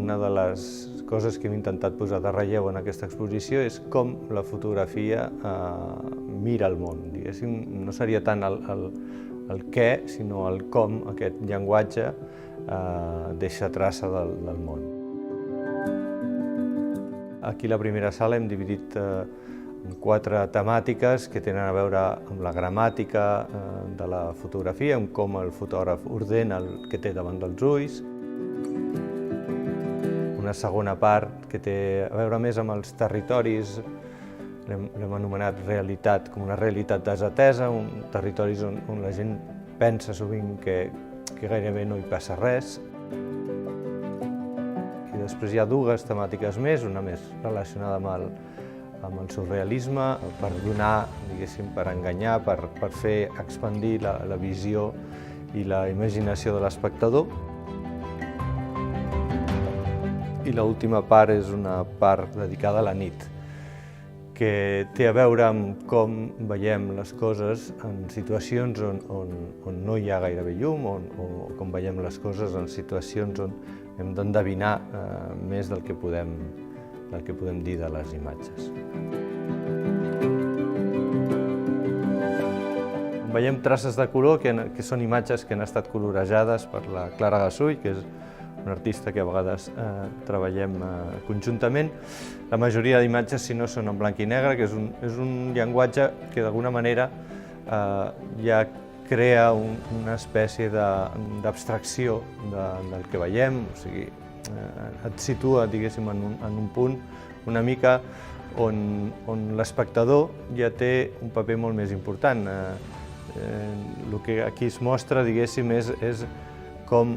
una de les coses que hem intentat posar de relleu en aquesta exposició és com la fotografia mira el món. Diguéssim, no seria tant el què, sinó el com aquest llenguatge deixa traça del món. Aquí a la primera sala hem dividit en 4 temàtiques que tenen a veure amb la gramàtica de la fotografia, amb com el fotògraf ordena el que té davant dels ulls. Una segona part que té a veure més amb els territoris, l'hem anomenat realitat, com una realitat desatesa, territoris on la gent pensa sovint que gairebé no hi passa res. I després hi ha 2 temàtiques més, una més relacionada amb el surrealisme, per donar, diguéssim, per enganyar, per fer expandir la visió i la imaginació de l'espectador. I l'última part és una part dedicada a la nit, que té a veure amb com veiem les coses en situacions on no hi ha gairebé llum, o com veiem les coses en situacions on hem d'endevinar més del que podem dir de les imatges. Veiem traces de color, que són imatges que han estat colorejades per la Clara Gasull, que és una artista que a vegades treballem conjuntament. La majoria d'imatges, si no, són en blanc i negre, que és un llenguatge que d'alguna manera ja crea una espècie d'abstracció del que veiem, o sigui, et situa, diguéssim, en un punt una mica on l'espectador ja té un paper molt més important. El que aquí es mostra, diguéssim, és com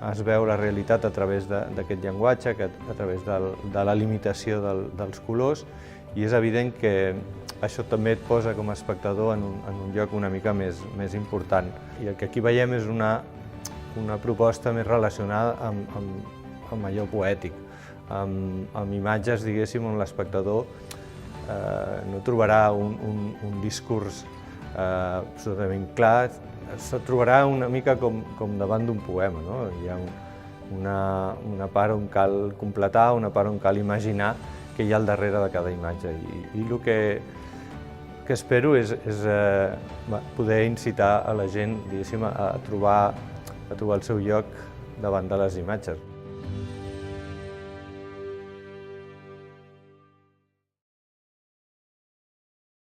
es veu la realitat a través d'aquest llenguatge, a través de la limitació dels colors, i és evident que això també et posa com a espectador en un lloc una mica més important. I el que aquí veiem és una proposta més relacionada amb allò poètic, amb imatges, diguéssim, on l'espectador no trobarà un discurs absolutament clar, se trobarà una mica com davant d'un poema. Hi ha una part on cal completar, una part on cal imaginar què hi ha al darrere de cada imatge. I el que espero és poder incitar a la gent, diguéssim, a trobar el seu lloc davant de les imatges.